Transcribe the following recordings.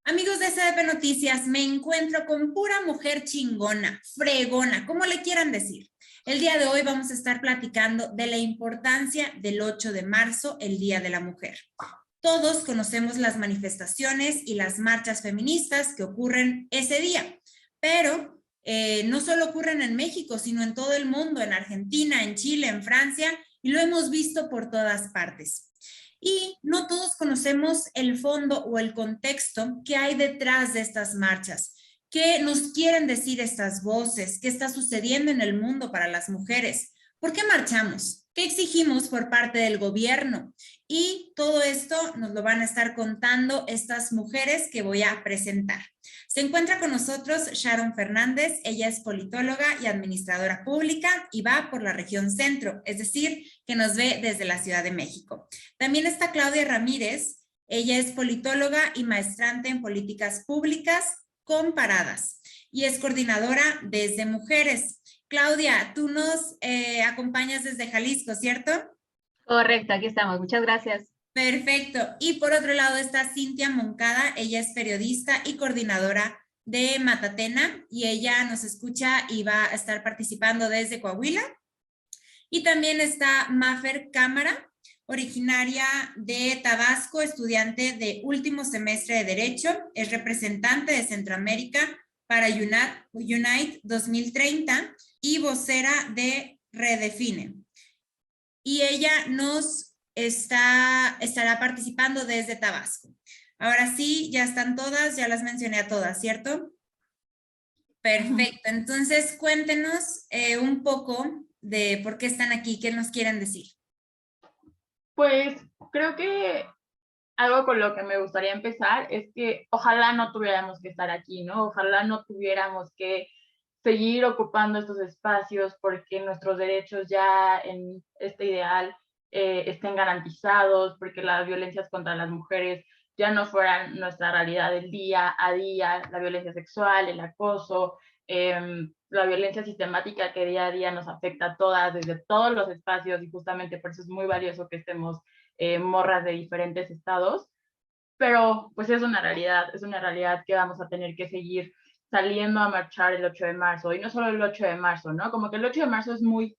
Amigos de SDP Noticias, me encuentro con pura mujer chingona, fregona, como le quieran decir. El día de hoy vamos a estar platicando de la importancia del 8 de marzo, el Día de la Mujer. Todos conocemos las manifestaciones y las marchas feministas que ocurren ese día, pero no solo ocurren en México, sino en todo el mundo, en Argentina, en Chile, en Francia, y lo hemos visto por todas partes. Y no todos conocemos el fondo o el contexto que hay detrás de estas marchas. ¿Qué nos quieren decir estas voces? ¿Qué está sucediendo en el mundo para las mujeres? ¿Por qué marchamos? ¿Qué exigimos por parte del gobierno? Y todo esto nos lo van a estar contando estas mujeres que voy a presentar. Se encuentra con nosotros Sharon Fernández. Ella es politóloga y administradora pública y va por la región centro, es decir, que nos ve desde la Ciudad de México. También está Claudia Ramírez. Ella es politóloga y maestrante en políticas públicas comparadas y es coordinadora desde Mujeres. Claudia, tú nos acompañas desde Jalisco, ¿cierto? Correcto, aquí estamos. Muchas gracias. Perfecto. Y por otro lado está Cintia Moncada. Ella es periodista y coordinadora de Matatena y ella nos escucha y va a estar participando desde Coahuila. Y también está Mafer Cámara, originaria de Tabasco, estudiante de último semestre de Derecho, es representante de Centroamérica para Unite 2030 y vocera de Redefine. Y ella nos estará participando desde Tabasco. Ahora sí, ya están todas, ya las mencioné a todas, ¿cierto? Perfecto, entonces cuéntenos un poco de por qué están aquí, qué nos quieren decir. Pues creo que algo con lo que me gustaría empezar es que ojalá no tuviéramos que estar aquí, ¿no? Ojalá no tuviéramos que seguir ocupando estos espacios porque nuestros derechos ya en este ideal estén garantizados, porque las violencias contra las mujeres ya no fueran nuestra realidad del día a día, la violencia sexual, el acoso, la violencia sistemática que día a día nos afecta a todas desde todos los espacios y justamente por eso es muy valioso que estemos morras de diferentes estados, pero pues es una realidad que vamos a tener que seguir saliendo a marchar el 8 de marzo, y no solo el 8 de marzo, ¿no? Como que el 8 de marzo es muy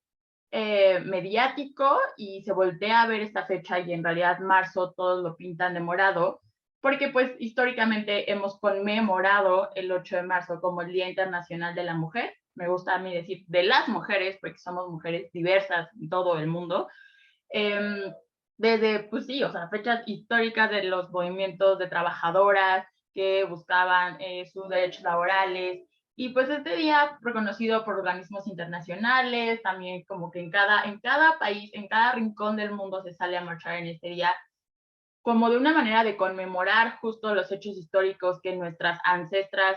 mediático y se voltea a ver esta fecha y en realidad marzo todos lo pintan de morado, porque pues históricamente hemos conmemorado el 8 de marzo como el Día Internacional de la Mujer. Me gusta a mí decir de las mujeres, porque somos mujeres diversas en todo el mundo. Desde, pues sí, o sea, fechas históricas de los movimientos de trabajadoras que buscaban sus derechos laborales, y pues este día reconocido por organismos internacionales, también como que en cada país, en cada rincón del mundo se sale a marchar en este día, como de una manera de conmemorar justo los hechos históricos que nuestras ancestras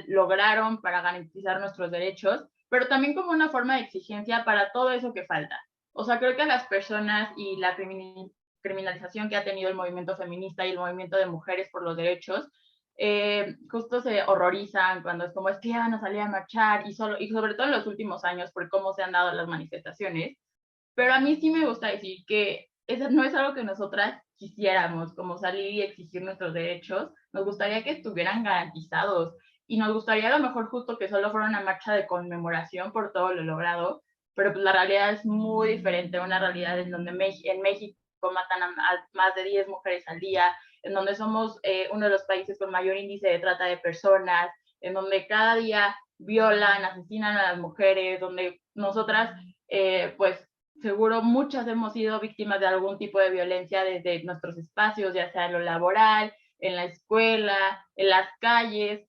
lograron para garantizar nuestros derechos, pero también como una forma de exigencia para todo eso que falta. O sea, creo que las personas y la criminalización que ha tenido el movimiento feminista y el movimiento de mujeres por los derechos, justo se horrorizan cuando es como, es que ya van a salir a marchar, y sobre todo en los últimos años por cómo se han dado las manifestaciones. Pero a mí sí me gusta decir que eso no es algo que nosotras quisiéramos, como salir y exigir nuestros derechos. Nos gustaría que estuvieran garantizados, y nos gustaría a lo mejor justo que solo fuera una marcha de conmemoración por todo lo logrado, pero pues la realidad es muy diferente, una realidad en donde en México matan a más de 10 mujeres al día, en donde somos uno de los países con mayor índice de trata de personas, en donde cada día violan, asesinan a las mujeres, donde nosotras pues seguro muchas hemos sido víctimas de algún tipo de violencia desde nuestros espacios, ya sea en lo laboral, en la escuela, en las calles.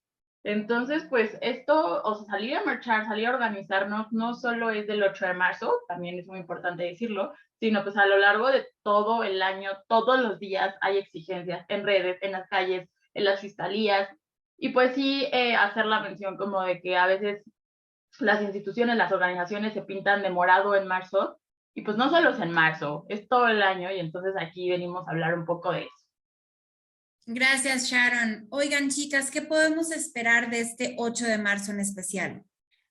Entonces, pues esto, o sea, salir a marchar, salir a organizarnos, no solo es del 8 de marzo, también es muy importante decirlo, sino pues a lo largo de todo el año, todos los días hay exigencias en redes, en las calles, en las fiscalías, y pues sí hacer la mención como de que a veces las instituciones, las organizaciones se pintan de morado en marzo, y pues no solo es en marzo, es todo el año, y entonces aquí venimos a hablar un poco de eso. Gracias, Sharon. Oigan, chicas, ¿qué podemos esperar de este 8 de marzo en especial?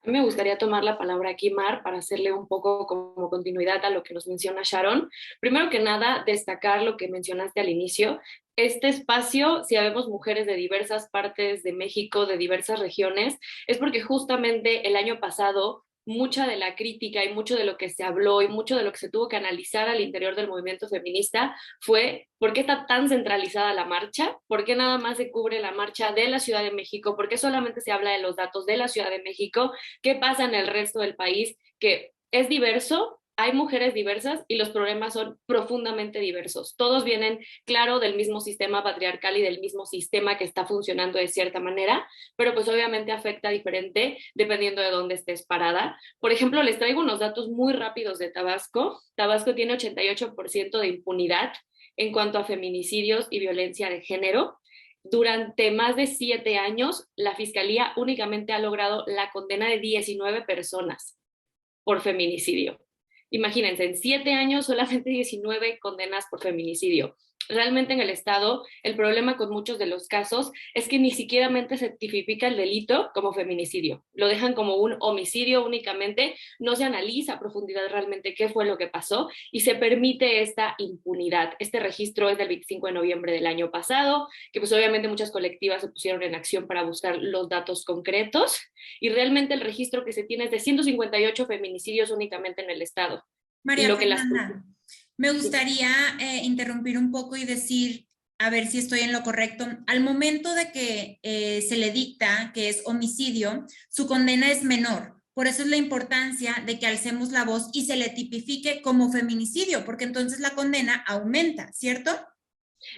A mí me gustaría tomar la palabra aquí, Mar, para hacerle un poco como continuidad a lo que nos menciona Sharon. Primero que nada, destacar lo que mencionaste al inicio, este espacio, si habemos mujeres de diversas partes de México, de diversas regiones, es porque justamente el año pasado mucha de la crítica y mucho de lo que se habló y mucho de lo que se tuvo que analizar al interior del movimiento feminista fue por qué está tan centralizada la marcha, por qué nada más se cubre la marcha de la Ciudad de México, por qué solamente se habla de los datos de la Ciudad de México, qué pasa en el resto del país, que es diverso, hay mujeres diversas y los problemas son profundamente diversos. Todos vienen, claro, del mismo sistema patriarcal y del mismo sistema que está funcionando de cierta manera, pero pues obviamente afecta diferente dependiendo de dónde estés parada. Por ejemplo, les traigo unos datos muy rápidos de Tabasco. Tabasco tiene 88% de impunidad en cuanto a feminicidios y violencia de género. Durante más de 7 años, la Fiscalía únicamente ha logrado la condena de 19 personas por feminicidio. Imagínense, en 7 años solamente 19 condenas por feminicidio. Realmente en el Estado el problema con muchos de los casos es que ni siquiera se tipifica el delito como feminicidio. Lo dejan como un homicidio únicamente, no se analiza a profundidad realmente qué fue lo que pasó y se permite esta impunidad. Este registro es del 25 de noviembre del año pasado, que pues obviamente muchas colectivas se pusieron en acción para buscar los datos concretos y realmente el registro que se tiene es de 158 feminicidios únicamente en el Estado. María Fernanda, me gustaría interrumpir un poco y decir, a ver si estoy en lo correcto. Al momento de que se le dicta que es homicidio, su condena es menor. Por eso es la importancia de que alcemos la voz y se le tipifique como feminicidio, porque entonces la condena aumenta, ¿cierto?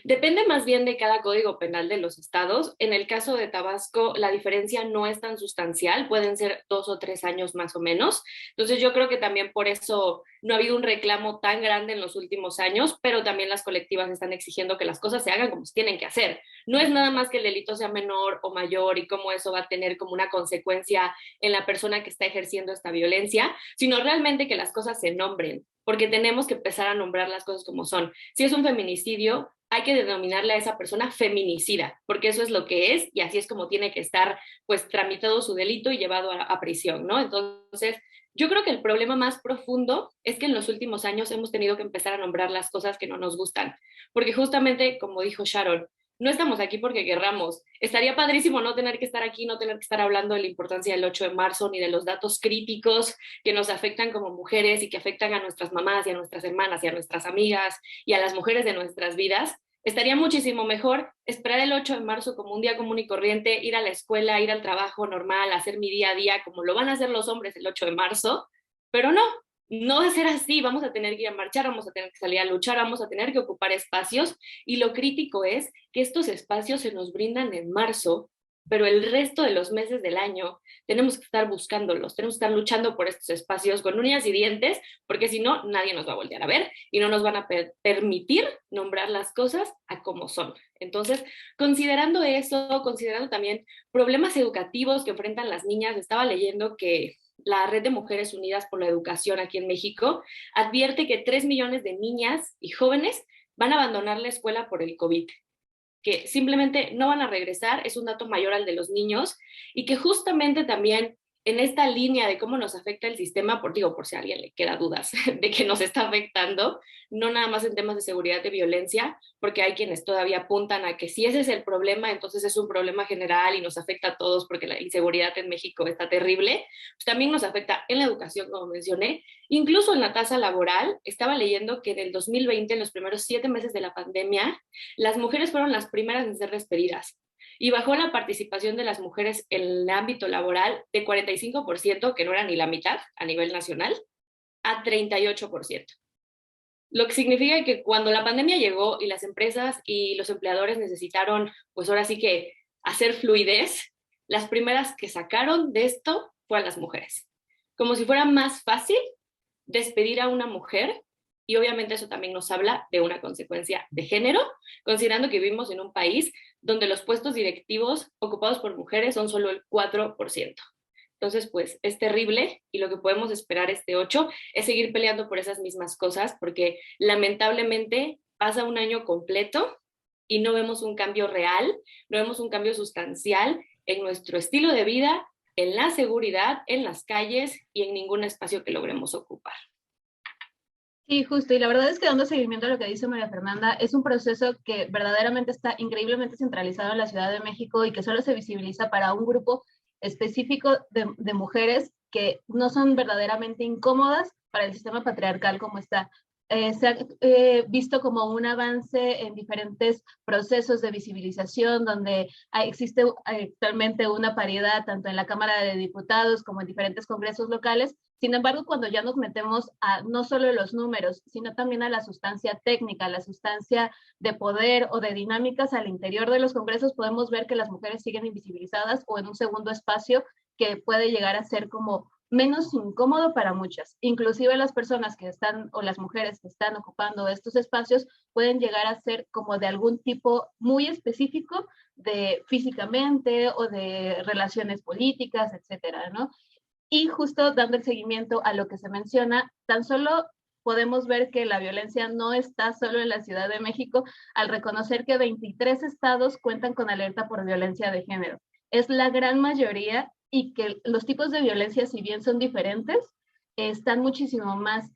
Depende más bien de cada código penal de los estados. En el caso de Tabasco, la diferencia no es tan sustancial, pueden ser 2 o 3 años más o menos. Entonces yo creo que también por eso no ha habido un reclamo tan grande en los últimos años, pero también las colectivas están exigiendo que las cosas se hagan como se tienen que hacer. No es nada más que el delito sea menor o mayor y cómo eso va a tener como una consecuencia en la persona que está ejerciendo esta violencia, sino realmente que las cosas se nombren, porque tenemos que empezar a nombrar las cosas como son. Si es un feminicidio, hay que denominarle a esa persona feminicida, porque eso es lo que es y así es como tiene que estar pues tramitado su delito y llevado a prisión, ¿no? Entonces, yo creo que el problema más profundo es que en los últimos años hemos tenido que empezar a nombrar las cosas que no nos gustan, porque justamente, como dijo Sharon, no estamos aquí porque querramos. Estaría padrísimo no tener que estar aquí, no tener que estar hablando de la importancia del 8 de marzo ni de los datos críticos que nos afectan como mujeres y que afectan a nuestras mamás y a nuestras hermanas y a nuestras amigas y a las mujeres de nuestras vidas. Estaría muchísimo mejor esperar el 8 de marzo como un día común y corriente, ir a la escuela, ir al trabajo normal, hacer mi día a día como lo van a hacer los hombres el 8 de marzo, pero no, no va a ser así, vamos a tener que ir a marchar, vamos a tener que salir a luchar, vamos a tener que ocupar espacios y lo crítico es que estos espacios se nos brindan en marzo, pero el resto de los meses del año tenemos que estar buscándolos, tenemos que estar luchando por estos espacios con uñas y dientes, porque si no, nadie nos va a voltear a ver y no nos van a permitir nombrar las cosas a como son. Entonces, considerando eso, considerando también problemas educativos que enfrentan las niñas, estaba leyendo que la Red de Mujeres Unidas por la Educación aquí en México advierte que 3 millones de niñas y jóvenes van a abandonar la escuela por el COVID, que simplemente no van a regresar, es un dato mayor al de los niños, y que justamente también en esta línea de cómo nos afecta el sistema, por si a alguien le queda dudas de que nos está afectando, no nada más en temas de seguridad de violencia, porque hay quienes todavía apuntan a que si ese es el problema, entonces es un problema general y nos afecta a todos porque la inseguridad en México está terrible, pues también nos afecta en la educación, como mencioné, incluso en la tasa laboral. Estaba leyendo que en el 2020, en los primeros 7 meses de la pandemia, las mujeres fueron las primeras en ser despedidas y bajó la participación de las mujeres en el ámbito laboral de 45%, que no era ni la mitad a nivel nacional, a 38%. Lo que significa que cuando la pandemia llegó y las empresas y los empleadores necesitaron, pues ahora sí que hacer fluidez, las primeras que sacaron de esto fueron las mujeres. Como si fuera más fácil despedir a una mujer, y obviamente eso también nos habla de una consecuencia de género, considerando que vivimos en un país donde los puestos directivos ocupados por mujeres son solo el 4%. Entonces, pues es terrible y lo que podemos esperar este 8 es seguir peleando por esas mismas cosas, porque lamentablemente pasa un año completo y no vemos un cambio real, no vemos un cambio sustancial en nuestro estilo de vida, en la seguridad, en las calles y en ningún espacio que logremos ocupar. Sí, justo, y la verdad es que dando seguimiento a lo que dice María Fernanda, es un proceso que verdaderamente está increíblemente centralizado en la Ciudad de México y que solo se visibiliza para un grupo específico de mujeres que no son verdaderamente incómodas para el sistema patriarcal como está. Se ha visto como un avance en diferentes procesos de visibilización donde existe actualmente una paridad tanto en la Cámara de Diputados como en diferentes congresos locales. Sin embargo, cuando ya nos metemos a no solo los números, sino también a la sustancia técnica, a la sustancia de poder o de dinámicas al interior de los congresos, podemos ver que las mujeres siguen invisibilizadas o en un segundo espacio que puede llegar a ser como menos incómodo para muchas. Inclusive las personas que están o las mujeres que están ocupando estos espacios pueden llegar a ser como de algún tipo muy específico de físicamente o de relaciones políticas, etcétera, ¿no? Y justo dando el seguimiento a lo que se menciona, tan solo podemos ver que la violencia no está solo en la Ciudad de México al reconocer que 23 estados cuentan con alerta por violencia de género. Es la gran mayoría y que los tipos de violencia, si bien son diferentes, están muchísimo más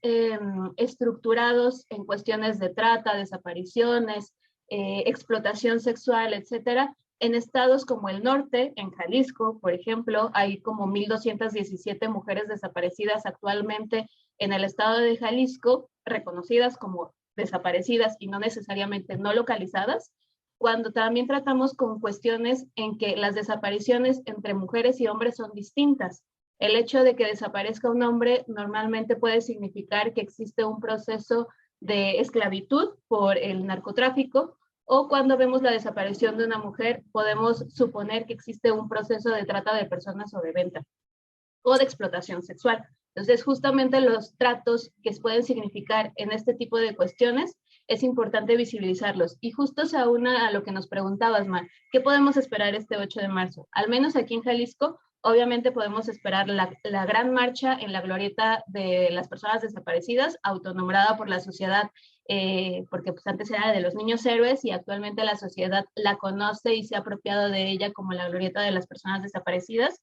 estructurados en cuestiones de trata, desapariciones, explotación sexual, etcétera. En estados como el norte, en Jalisco, por ejemplo, hay como 1,217 mujeres desaparecidas actualmente en el estado de Jalisco, reconocidas como desaparecidas y no necesariamente no localizadas, cuando también tratamos con cuestiones en que las desapariciones entre mujeres y hombres son distintas. El hecho de que desaparezca un hombre normalmente puede significar que existe un proceso de esclavitud por el narcotráfico, o cuando vemos la desaparición de una mujer, podemos suponer que existe un proceso de trata de personas o de venta o de explotación sexual. Entonces, justamente los tratos que pueden significar en este tipo de cuestiones, es importante visibilizarlos. Y justo se aúna a lo que nos preguntabas, Mar, ¿qué podemos esperar este 8 de marzo? Al menos aquí en Jalisco, obviamente podemos esperar la gran marcha en la glorieta de las personas desaparecidas, autonombrada por la sociedad, porque pues antes era de los niños héroes y actualmente la sociedad la conoce y se ha apropiado de ella como la glorieta de las personas desaparecidas.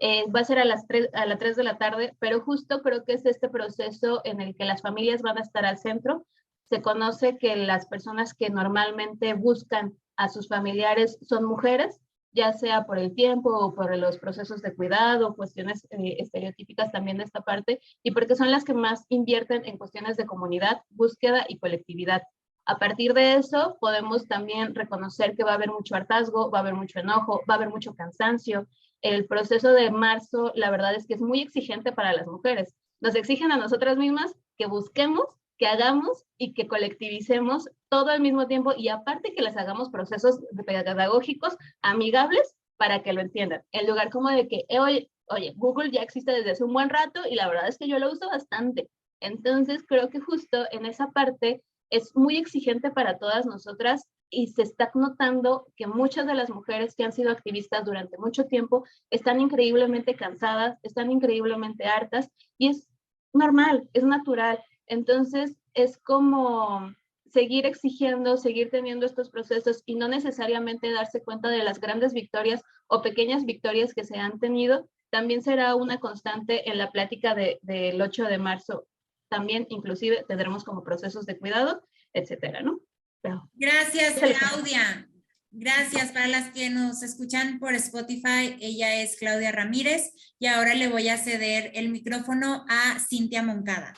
Va a ser a las 3 de la tarde, pero justo creo que es este proceso en el que las familias van a estar al centro. Se conoce que las personas que normalmente buscan a sus familiares son mujeres, ya sea por el tiempo o por los procesos de cuidado, cuestiones estereotípicas también de esta parte, y porque son las que más invierten en cuestiones de comunidad, búsqueda y colectividad. A partir de eso, podemos también reconocer que va a haber mucho hartazgo, va a haber mucho enojo, va a haber mucho cansancio. El proceso de marzo, la verdad es que es muy exigente para las mujeres. Nos exigen a nosotras mismas que busquemos, que hagamos y que colectivicemos todo al mismo tiempo, y aparte que les hagamos procesos pedagógicos amigables para que lo entiendan. En lugar como de que, oye, Google ya existe desde hace un buen rato y la verdad es que yo lo uso bastante. Entonces creo que justo en esa parte es muy exigente para todas nosotras, y se está notando que muchas de las mujeres que han sido activistas durante mucho tiempo están increíblemente cansadas, están increíblemente hartas, y es normal, es natural. Entonces es como seguir exigiendo, seguir teniendo estos procesos y no necesariamente darse cuenta de las grandes victorias o pequeñas victorias que se han tenido. También será una constante en la plática del 8 de marzo. También inclusive tendremos como procesos de cuidado, etcétera, ¿no? Pero, gracias, Claudia. Gracias. Para las que nos escuchan por Spotify, ella es Claudia Ramírez, y ahora le voy a ceder el micrófono a Cintia Moncada.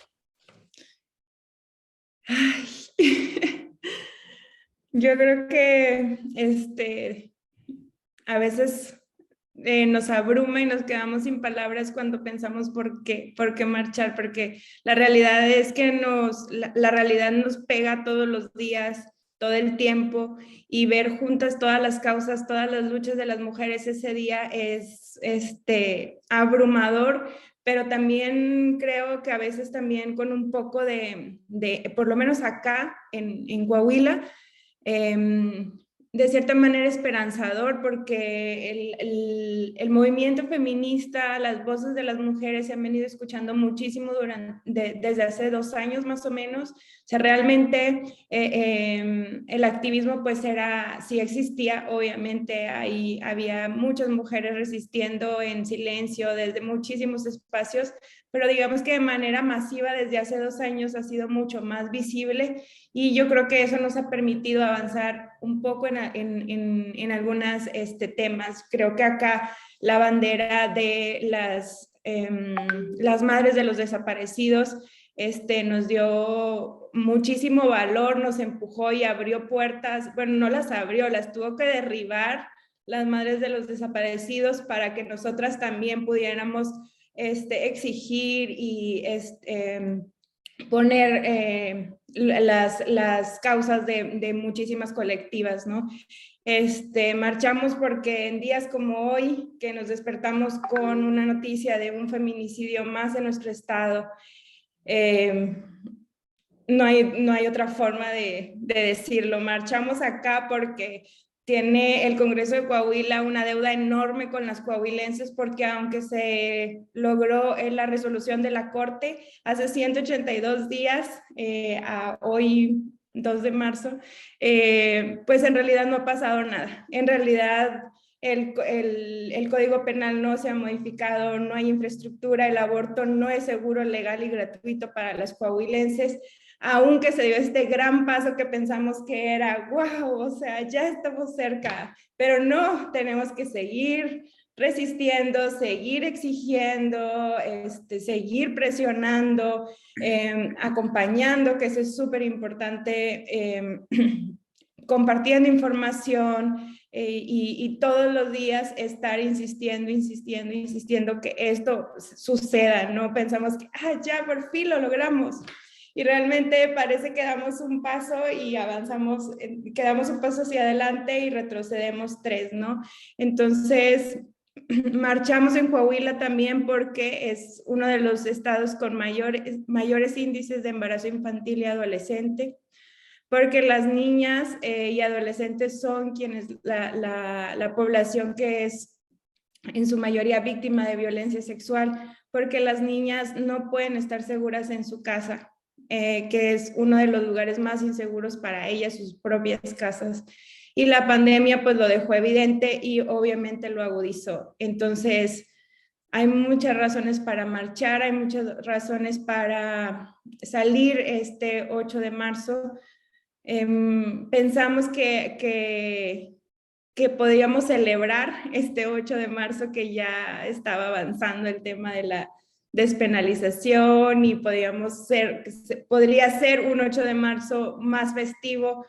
Ay. Yo creo que a veces nos abruma y nos quedamos sin palabras cuando pensamos por qué marchar, porque la realidad es que la realidad nos pega todos los días, todo el tiempo, y ver juntas todas las causas, todas las luchas de las mujeres ese día es abrumador, pero también creo que a veces también con un poco de por lo menos acá en Coahuila, de cierta manera esperanzador, porque el movimiento feminista, las voces de las mujeres se han venido escuchando muchísimo desde hace 2 años más o menos. O sea, realmente el activismo pues sí existía, obviamente ahí había muchas mujeres resistiendo en silencio desde muchísimos espacios, pero digamos que de manera masiva desde hace 2 años ha sido mucho más visible, y yo creo que eso nos ha permitido avanzar un poco en algunos temas. Creo que acá la bandera de las madres de los desaparecidos nos dio muchísimo valor, nos empujó y abrió puertas. Bueno, no las abrió, las tuvo que derribar las madres de los desaparecidos para que nosotras también pudiéramos exigir y poner las causas de muchísimas colectivas, ¿no? Marchamos porque en días como hoy, que nos despertamos con una noticia de un feminicidio más en nuestro estado, no hay otra forma de decirlo. Marchamos acá porque tiene el Congreso de Coahuila una deuda enorme con las coahuilenses, porque aunque se logró la resolución de la Corte hace 182 días, a hoy 2 de marzo, pues en realidad no ha pasado nada. En realidad el Código Penal no se ha modificado, no hay infraestructura, el aborto no es seguro, legal y gratuito para las coahuilenses, aunque se dio este gran paso que pensamos que era, wow, o sea, ya estamos cerca, pero no, tenemos que seguir resistiendo, seguir exigiendo, seguir presionando, acompañando, que eso es súper importante, compartiendo información, y todos los días estar insistiendo que esto suceda, ¿no? Pensamos que, ya por fin lo logramos. Y realmente parece que damos un paso y avanzamos, quedamos un paso hacia adelante y retrocedemos 3, ¿no? Entonces, marchamos en Coahuila también porque es uno de los estados con mayores índices de embarazo infantil y adolescente, porque las niñas y adolescentes son quienes la población que es en su mayoría víctima de violencia sexual, porque las niñas no pueden estar seguras en su casa, que es uno de los lugares más inseguros para ellas, sus propias casas. Y la pandemia pues lo dejó evidente y obviamente lo agudizó. Entonces, hay muchas razones para marchar, hay muchas razones para salir este 8 de marzo. Pensamos que podríamos celebrar este 8 de marzo, que ya estaba avanzando el tema de la despenalización, y podría ser un 8 de marzo más festivo,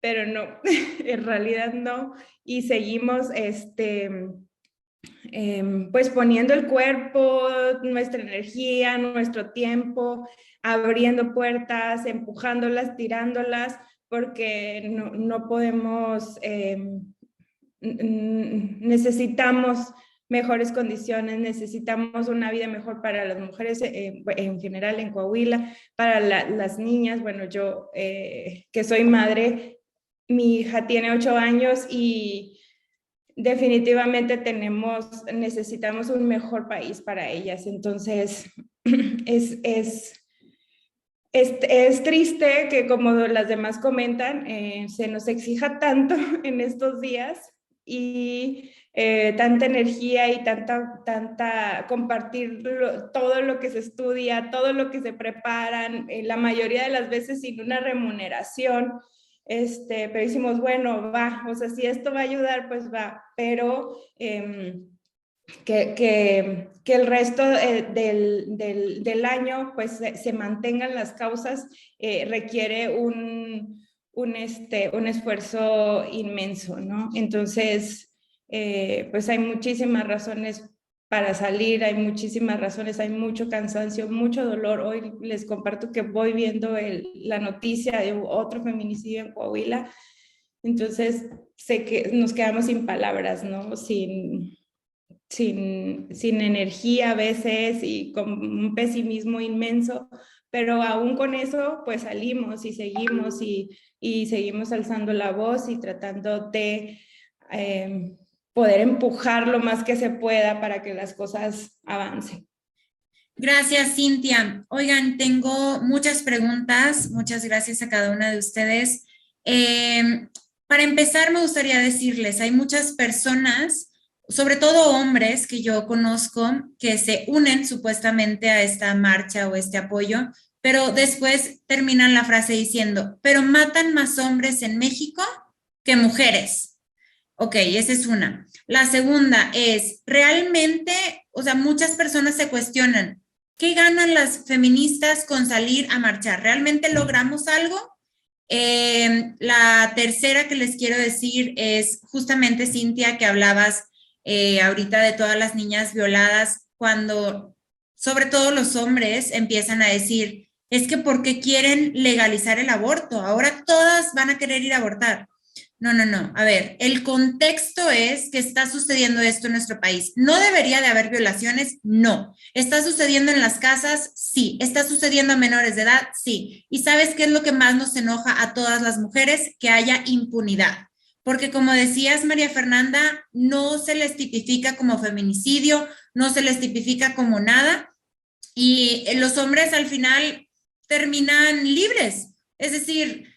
pero no, en realidad no, y seguimos pues poniendo el cuerpo, nuestra energía, nuestro tiempo, abriendo puertas, empujándolas, tirándolas, porque no podemos, necesitamos mejores condiciones, necesitamos una vida mejor para las mujeres en general en Coahuila, para las niñas. Bueno, yo que soy madre, mi hija tiene 8 años y definitivamente necesitamos un mejor país para ellas. Entonces, es triste que, como las demás comentan, se nos exija tanto en estos días, y tanta energía y tanta compartir todo lo que se estudia, todo lo que se preparan, la mayoría de las veces sin una remuneración. Pero decimos, bueno, va, o sea, si esto va a ayudar, pues va, pero que el resto del año pues se mantengan las causas, requiere un esfuerzo inmenso, ¿no? Entonces, pues hay muchísimas razones para salir, hay muchísimas razones, hay mucho cansancio, mucho dolor. Hoy les comparto que voy viendo la noticia de otro feminicidio en Coahuila, entonces sé que nos quedamos sin palabras, ¿no? Sin energía a veces y con un pesimismo inmenso, pero aún con eso pues salimos y seguimos y seguimos alzando la voz y tratando de poder empujar lo más que se pueda para que las cosas avancen. Gracias, Cintia. Oigan, tengo muchas preguntas. Muchas gracias a cada una de ustedes. Para empezar, me gustaría decirles, hay muchas personas, sobre todo hombres que yo conozco que se unen supuestamente a esta marcha o este apoyo, pero después terminan la frase diciendo, pero matan más hombres en México que mujeres. Ok, esa es una. La segunda es, realmente, o sea, muchas personas se cuestionan, ¿qué ganan las feministas con salir a marchar? ¿Realmente logramos algo? La tercera que les quiero decir es justamente, Cintia, que hablabas ahorita de todas las niñas violadas, cuando sobre todo los hombres empiezan a decir, es que ¿por qué quieren legalizar el aborto? Ahora todas van a querer ir a abortar. No, no, no. A ver, el contexto es que está sucediendo esto en nuestro país. ¿No debería de haber violaciones? No. ¿Está sucediendo en las casas? Sí. ¿Está sucediendo a menores de edad? Sí. ¿Y sabes qué es lo que más nos enoja a todas las mujeres? Que haya impunidad. Porque como decías, María Fernanda, no se les tipifica como feminicidio, no se les tipifica como nada. Y los hombres al final terminan libres. Es decir,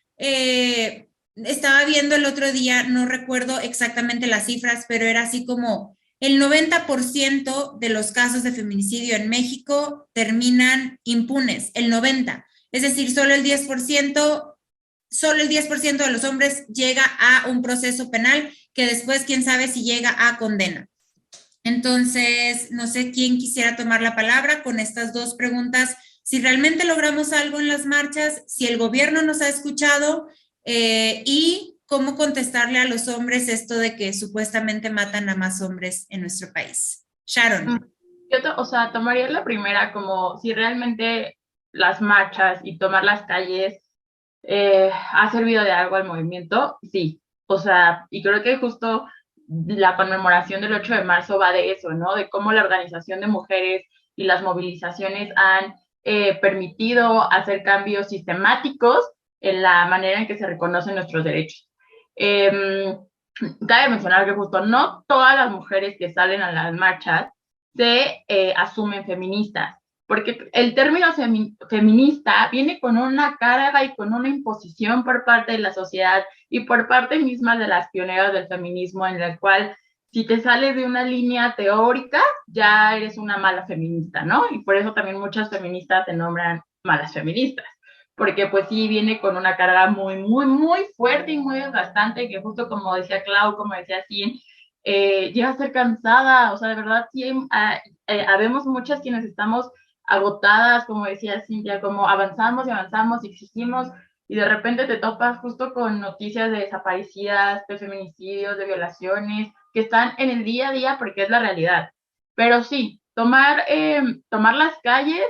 estaba viendo el otro día, no recuerdo exactamente las cifras, pero era así como el 90% de los casos de feminicidio en México terminan impunes, el 90%. Es decir, solo el 10% de los hombres llega a un proceso penal que después, quién sabe si llega a condena. Entonces, no sé quién quisiera tomar la palabra con estas dos preguntas. Si realmente logramos algo en las marchas, si el gobierno nos ha escuchado, y cómo contestarle a los hombres esto de que supuestamente matan a más hombres en nuestro país. Sharon. Yo tomaría la primera como si realmente las marchas y tomar las calles ha servido de algo al movimiento, sí. O sea, y creo que justo la conmemoración del 8 de marzo va de eso, ¿no? De cómo la organización de mujeres y las movilizaciones han permitido hacer cambios sistemáticos en la manera en que se reconocen nuestros derechos. Cabe mencionar que justo no todas las mujeres que salen a las marchas se asumen feministas, porque el término feminista viene con una carga y con una imposición por parte de la sociedad y por parte misma de las pioneras del feminismo, en la cual si te sales de una línea teórica, ya eres una mala feminista, ¿no? Y por eso también muchas feministas te nombran malas feministas, porque pues sí viene con una carga muy, muy, muy fuerte y muy desgastante, que justo como decía Clau, como decía Cin, llega a ser cansada, o sea, de verdad sí habemos muchas quienes estamos agotadas, como decía Cintia, como avanzamos y avanzamos y exigimos, y de repente te topas justo con noticias de desaparecidas, de feminicidios, de violaciones, que están en el día a día porque es la realidad. Pero sí, tomar las calles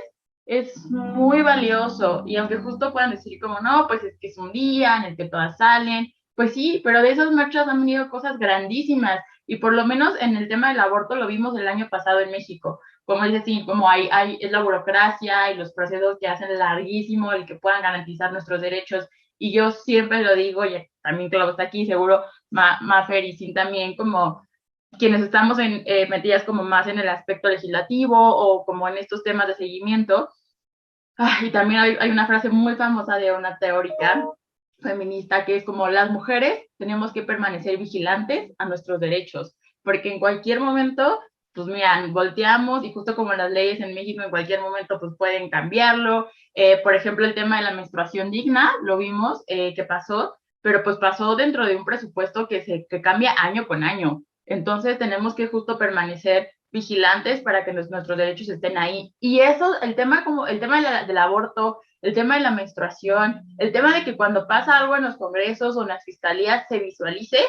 es muy valioso, y aunque justo puedan decir como, no, pues es que es un día en el que todas salen, pues sí, pero de esas marchas han venido cosas grandísimas, y por lo menos en el tema del aborto lo vimos el año pasado en México. Como es decir, como es la burocracia y los procesos que hacen larguísimo el que puedan garantizar nuestros derechos, y yo siempre lo digo, y también Clau está aquí, seguro Mafer y Sin también, como quienes estamos metidas como más en el aspecto legislativo o como en estos temas de seguimiento. Y también hay una frase muy famosa de una teórica feminista que es como: las mujeres tenemos que permanecer vigilantes a nuestros derechos, porque en cualquier momento, pues mira, volteamos, y justo como las leyes en México en cualquier momento pues pueden cambiarlo. Por ejemplo, el tema de la menstruación digna, lo vimos que pasó, pero pues pasó dentro de un presupuesto que cambia año con año. Entonces tenemos que justo permanecer vigilantes para que nuestros derechos estén ahí. Y eso, el tema del aborto, el tema de la menstruación, el tema de que cuando pasa algo en los congresos o en las fiscalías se visualice,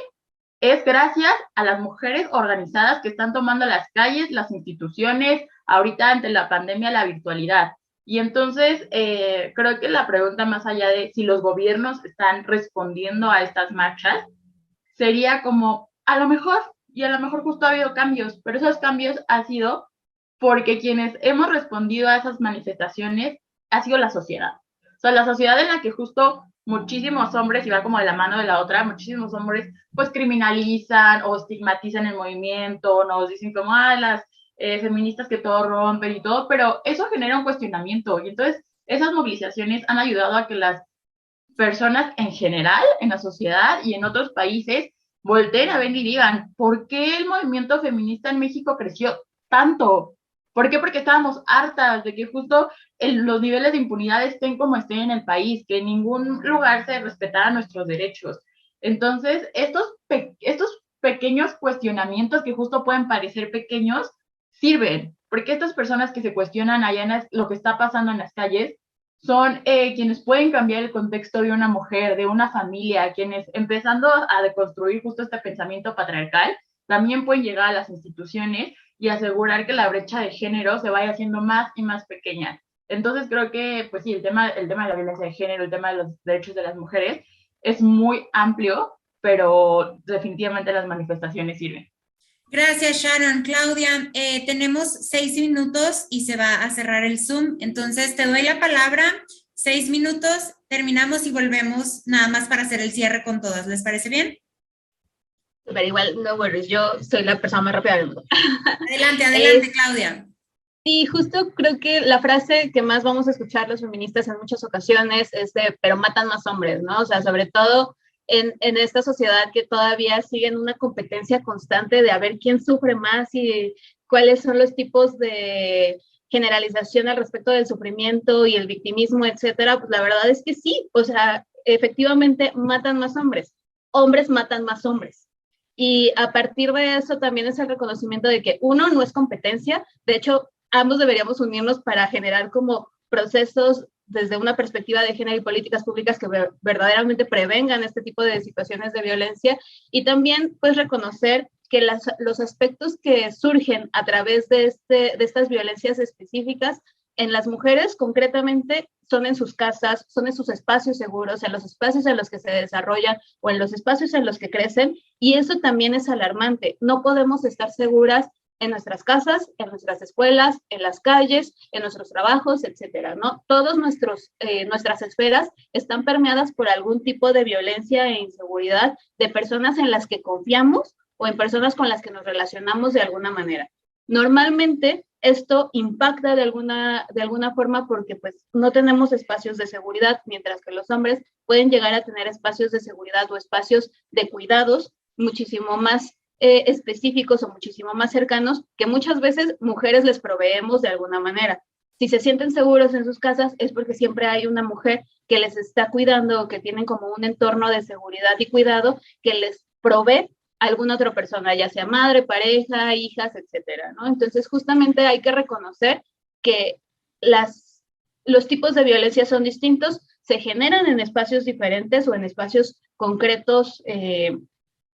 es gracias a las mujeres organizadas que están tomando las calles, las instituciones, ahorita ante la pandemia, la virtualidad. Y entonces creo que la pregunta, más allá de si los gobiernos están respondiendo a estas marchas, sería como, a lo mejor justo ha habido cambios, pero esos cambios han sido porque quienes hemos respondido a esas manifestaciones ha sido la sociedad. O sea, la sociedad en la que justo muchísimos hombres, y va como de la mano de la otra, muchísimos hombres pues criminalizan o estigmatizan el movimiento, nos dicen como, las feministas que todo rompen y todo, pero eso genera un cuestionamiento, y entonces esas movilizaciones han ayudado a que las personas en general, en la sociedad y en otros países, volteen a ver y digan, ¿por qué el movimiento feminista en México creció tanto? ¿Por qué? Porque estábamos hartas de que justo los niveles de impunidad estén como estén en el país, que en ningún lugar se respetaran nuestros derechos. Entonces, estos pequeños cuestionamientos que justo pueden parecer pequeños, sirven, porque estas personas que se cuestionan allá en lo que está pasando en las calles, son quienes pueden cambiar el contexto de una mujer, de una familia, quienes empezando a deconstruir justo este pensamiento patriarcal, también pueden llegar a las instituciones y asegurar que la brecha de género se vaya haciendo más y más pequeña. Entonces creo que, pues sí, el tema de la violencia de género, el tema de los derechos de las mujeres es muy amplio, pero definitivamente las manifestaciones sirven. Gracias, Sharon. Claudia, tenemos 6 minutos y se va a cerrar el Zoom. Entonces, te doy la palabra. 6 minutos, terminamos y volvemos nada más para hacer el cierre con todas. ¿Les parece bien? Pero igual, no worries, yo soy la persona más rápida del mundo. Adelante, Claudia. Sí, justo creo que la frase que más vamos a escuchar los feministas en muchas ocasiones es de, pero matan más hombres, ¿no? O sea, sobre todo en esta sociedad que todavía siguen una competencia constante de a ver quién sufre más y cuáles son los tipos de generalización al respecto del sufrimiento y el victimismo, etcétera, pues la verdad es que sí, o sea, efectivamente matan más hombres matan más hombres. Y a partir de eso también es el reconocimiento de que uno no es competencia, de hecho, ambos deberíamos unirnos para generar como procesos desde una perspectiva de género y políticas públicas que verdaderamente prevengan este tipo de situaciones de violencia y también pues reconocer que los aspectos que surgen a través de estas violencias específicas en las mujeres concretamente son en sus casas, son en sus espacios seguros, en los espacios en los que se desarrollan o en los espacios en los que crecen y eso también es alarmante. No podemos estar seguras en nuestras casas, en nuestras escuelas, en las calles, en nuestros trabajos, etcétera, ¿no? Todas nuestras esferas están permeadas por algún tipo de violencia e inseguridad de personas en las que confiamos o en personas con las que nos relacionamos de alguna manera. Normalmente esto impacta de alguna forma porque pues no tenemos espacios de seguridad, mientras que los hombres pueden llegar a tener espacios de seguridad o espacios de cuidados muchísimo más específicos o muchísimo más cercanos que muchas veces mujeres les proveemos de alguna manera. Si se sienten seguros en sus casas es porque siempre hay una mujer que les está cuidando o que tienen como un entorno de seguridad y cuidado que les provee alguna otra persona, ya sea madre, pareja, hijas, etcétera, ¿no? Entonces justamente hay que reconocer que los tipos de violencia son distintos, se generan en espacios diferentes o en espacios concretos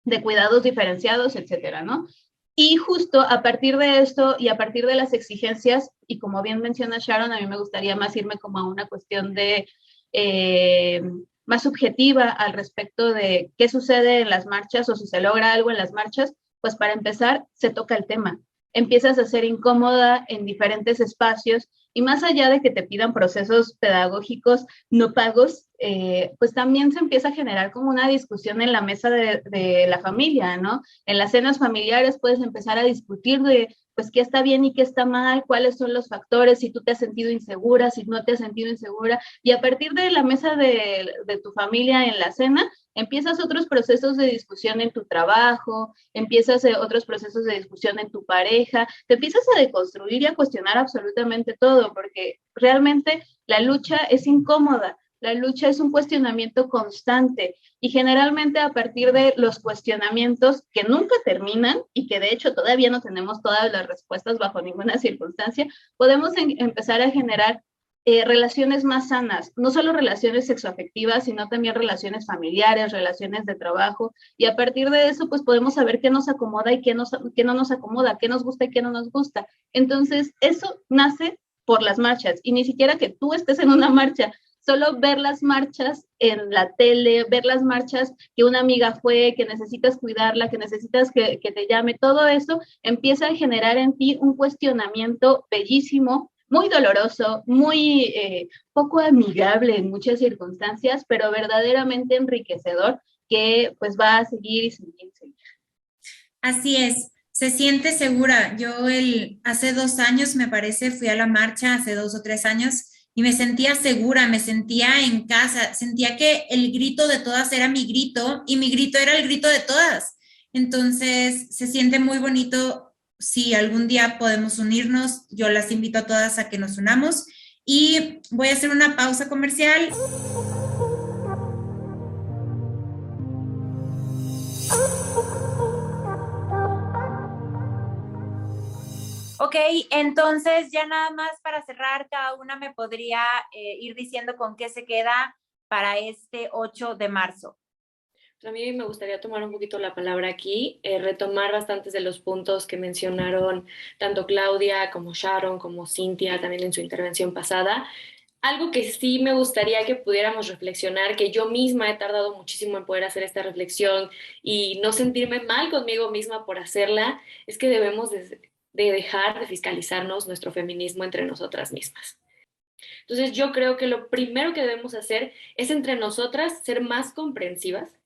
de cuidados diferenciados, etcétera, ¿no? Y justo a partir de esto y a partir de las exigencias, y como bien menciona Sharon, a mí me gustaría más irme como a una cuestión de más subjetiva al respecto de qué sucede en las marchas o si se logra algo en las marchas, pues para empezar se toca el tema. Empiezas a ser incómoda en diferentes espacios y más allá de que te pidan procesos pedagógicos no pagos, pues también se empieza a generar como una discusión en la mesa de la familia, ¿no? En las cenas familiares puedes empezar a discutir de pues qué está bien y qué está mal, cuáles son los factores, si tú te has sentido insegura, si no te has sentido insegura, y a partir de la mesa de tu familia en la cena, empiezas otros procesos de discusión en tu trabajo, empiezas otros procesos de discusión en tu pareja, te empiezas a deconstruir y a cuestionar absolutamente todo, porque realmente la lucha es incómoda, la lucha es un cuestionamiento constante y generalmente a partir de los cuestionamientos que nunca terminan y que de hecho todavía no tenemos todas las respuestas bajo ninguna circunstancia, podemos empezar a generar relaciones más sanas, no solo relaciones sexoafectivas, sino también relaciones familiares, relaciones de trabajo, y a partir de eso, pues podemos saber qué nos acomoda y qué no nos acomoda, qué nos gusta y qué no nos gusta. Entonces, eso nace por las marchas, y ni siquiera que tú estés en una marcha, solo ver las marchas en la tele, ver las marchas que una amiga fue, que necesitas cuidarla, que necesitas que te llame, todo eso empieza a generar en ti un cuestionamiento bellísimo, muy doloroso, muy poco amigable en muchas circunstancias, pero verdaderamente enriquecedor que pues va a seguir y seguir y seguir. Así es, se siente segura. Yo hace 2 años, me parece, fui a la marcha, hace 2 o 3 años, y me sentía segura, me sentía en casa, sentía que el grito de todas era mi grito y mi grito era el grito de todas. Entonces, se siente muy bonito. Si algún día podemos unirnos, yo las invito a todas a que nos unamos y voy a hacer una pausa comercial. Ok, entonces ya nada más para cerrar, cada una me podría ir diciendo con qué se queda para este 8 de marzo. A mí me gustaría tomar un poquito la palabra aquí, retomar bastantes de los puntos que mencionaron tanto Claudia como Sharon como Cintia también en su intervención pasada. Algo que sí me gustaría que pudiéramos reflexionar, que yo misma he tardado muchísimo en poder hacer esta reflexión y no sentirme mal conmigo misma por hacerla, es que debemos de dejar de fiscalizarnos nuestro feminismo entre nosotras mismas. Entonces yo creo que lo primero que debemos hacer es entre nosotras ser más comprensivas,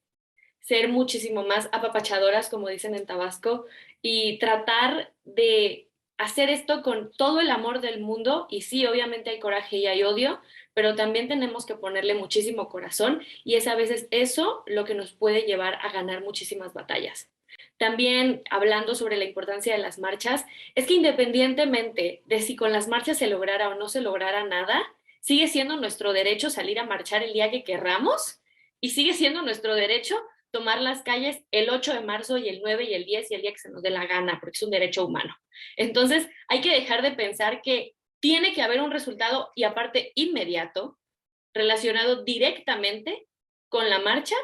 ser muchísimo más apapachadoras, como dicen en Tabasco, y tratar de hacer esto con todo el amor del mundo. Y sí, obviamente hay coraje y hay odio, pero también tenemos que ponerle muchísimo corazón y es a veces eso lo que nos puede llevar a ganar muchísimas batallas. También hablando sobre la importancia de las marchas, es que independientemente de si con las marchas se lograra o no se lograra nada, sigue siendo nuestro derecho salir a marchar el día que querramos y sigue siendo nuestro derecho tomar las calles el 8 de marzo y el 9 y el 10 y el día que se nos dé la gana, porque es un derecho humano. Entonces, hay que dejar de pensar que tiene que haber un resultado y aparte inmediato, relacionado directamente con la marcha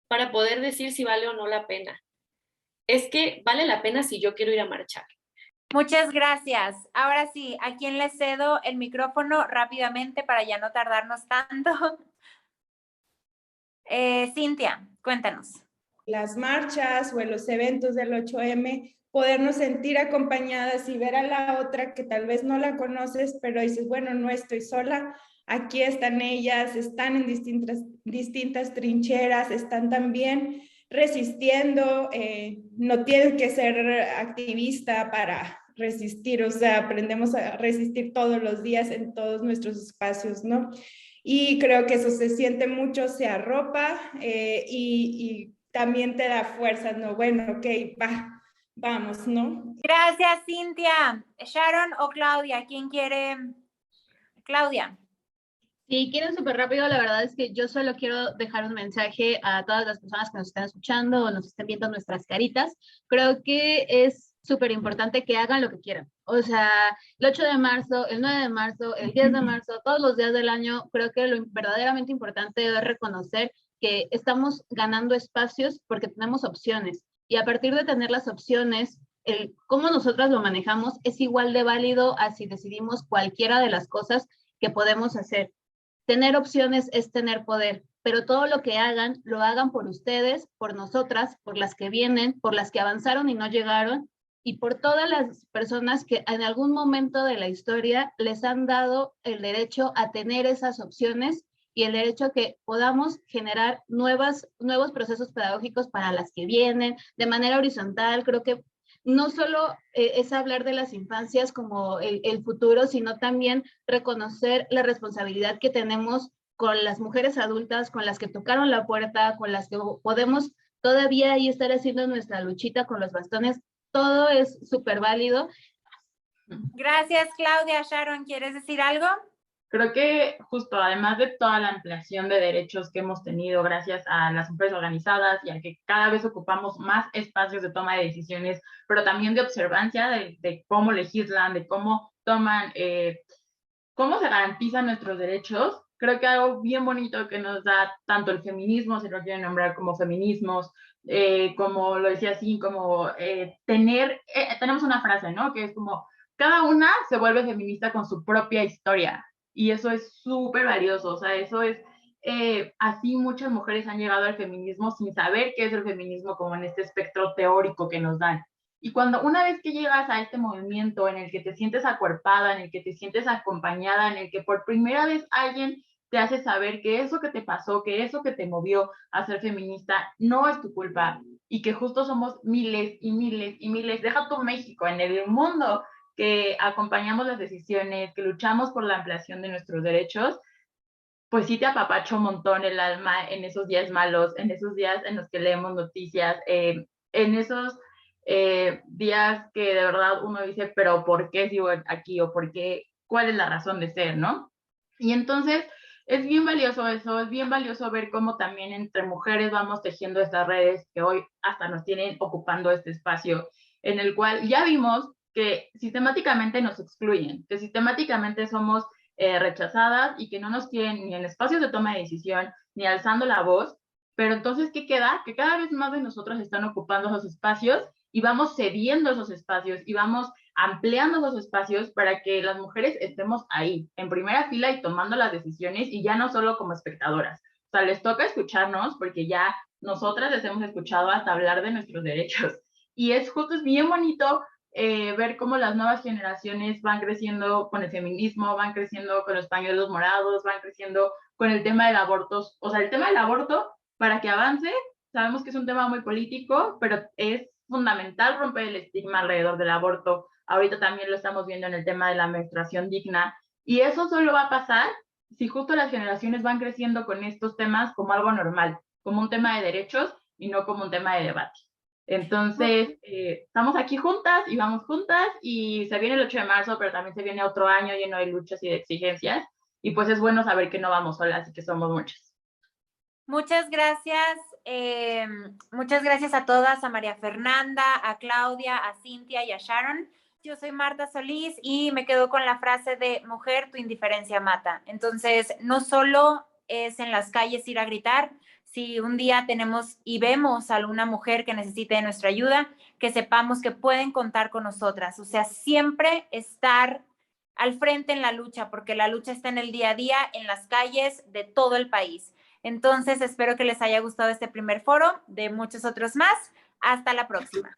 para poder decir si vale o no la pena. Es que vale la pena si yo quiero ir a marchar. Muchas gracias. Ahora sí, ¿a quién le cedo el micrófono rápidamente para ya no tardarnos tanto? Cintia, cuéntanos. Las marchas o en los eventos del 8M, podernos sentir acompañadas y ver a la otra que tal vez no la conoces, pero dices, bueno, no estoy sola, aquí están ellas, están en distintas trincheras, están también resistiendo, no tienes que ser activista para resistir, o sea, aprendemos a resistir todos los días en todos nuestros espacios, ¿no? Y creo que eso se siente mucho, se arropa y también te da fuerzas, ¿no? Bueno, ok, vamos, ¿no? Gracias, Cintia. Sharon o Claudia, ¿quién quiere? Claudia. Si quieren súper rápido, la verdad es que yo solo quiero dejar un mensaje a todas las personas que nos están escuchando o nos estén viendo nuestras caritas. Creo que es súper importante que hagan lo que quieran. O sea, el 8 de marzo, el 9 de marzo, el 10 de marzo, todos los días del año, creo que lo verdaderamente importante es reconocer que estamos ganando espacios porque tenemos opciones. Y a partir de tener las opciones, el cómo nosotras lo manejamos es igual de válido a si decidimos cualquiera de las cosas que podemos hacer. Tener opciones es tener poder, pero todo lo que hagan, lo hagan por ustedes, por nosotras, por las que vienen, por las que avanzaron y no llegaron, y por todas las personas que en algún momento de la historia les han dado el derecho a tener esas opciones y el derecho a que podamos generar nuevos procesos pedagógicos para las que vienen, de manera horizontal. Creo que no solo es hablar de las infancias como el futuro, sino también reconocer la responsabilidad que tenemos con las mujeres adultas, con las que tocaron la puerta, con las que podemos todavía ahí estar haciendo nuestra luchita con los bastones. Todo es súper válido. Gracias, Claudia. Sharon, ¿quieres decir algo? Creo que justo además de toda la ampliación de derechos que hemos tenido gracias a las mujeres organizadas y a que cada vez ocupamos más espacios de toma de decisiones, pero también de observancia de cómo legislan, de cómo toman, cómo se garantizan nuestros derechos, creo que algo bien bonito que nos da tanto el feminismo, si lo quieren nombrar como feminismos, como lo decía así, como tenemos una frase, ¿no? Que es como, cada una se vuelve feminista con su propia historia. Y eso es súper valioso, o sea, eso es, así muchas mujeres han llegado al feminismo sin saber qué es el feminismo como en este espectro teórico que nos dan. Y cuando una vez que llegas a este movimiento en el que te sientes acuerpada, en el que te sientes acompañada, en el que por primera vez alguien te hace saber que eso que te pasó, que eso que te movió a ser feminista no es tu culpa y que justo somos miles y miles y miles, deja tu México, en el mundo, que acompañamos las decisiones, que luchamos por la ampliación de nuestros derechos, pues sí te apapacho un montón el alma en esos días malos, en esos días en los que leemos noticias en esos días que de verdad uno dice, pero ¿por qué sigo aquí? ¿O por qué? ¿Cuál es la razón de ser, no? Y entonces es bien valioso eso, es bien valioso ver cómo también entre mujeres vamos tejiendo estas redes que hoy hasta nos tienen ocupando este espacio, en el cual ya vimos que sistemáticamente nos excluyen, que sistemáticamente somos rechazadas y que no nos quieren ni en espacios de toma de decisión, ni alzando la voz. Pero entonces, ¿qué queda? Que cada vez más de nosotros están ocupando esos espacios y vamos cediendo esos espacios y vamos ampliando esos espacios para que las mujeres estemos ahí, en primera fila y tomando las decisiones y ya no solo como espectadoras. O sea, les toca escucharnos porque ya nosotras les hemos escuchado hasta hablar de nuestros derechos. Y es justo, es bien bonito ver cómo las nuevas generaciones van creciendo con el feminismo, van creciendo con los pañuelos morados, van creciendo con el tema del aborto. O sea, el tema del aborto, para que avance, sabemos que es un tema muy político, pero es fundamental romper el estigma alrededor del aborto. Ahorita también lo estamos viendo en el tema de la menstruación digna. Y eso solo va a pasar si justo las generaciones van creciendo con estos temas como algo normal, como un tema de derechos y no como un tema de debate. Entonces, estamos aquí juntas y vamos juntas y se viene el 8 de marzo, pero también se viene otro año lleno de luchas y de exigencias. Y pues es bueno saber que no vamos solas y que somos muchas. Muchas gracias a todas, a María Fernanda, a Claudia, a Cintia y a Sharon. Yo soy Marta Solís y me quedo con la frase de mujer, tu indiferencia mata. Entonces, no solo es en las calles ir a gritar, si un día tenemos y vemos a alguna mujer que necesite de nuestra ayuda, que sepamos que pueden contar con nosotras. O sea, siempre estar al frente en la lucha, porque la lucha está en el día a día, en las calles de todo el país. Entonces, espero que les haya gustado este primer foro, de muchos otros más. Hasta la próxima.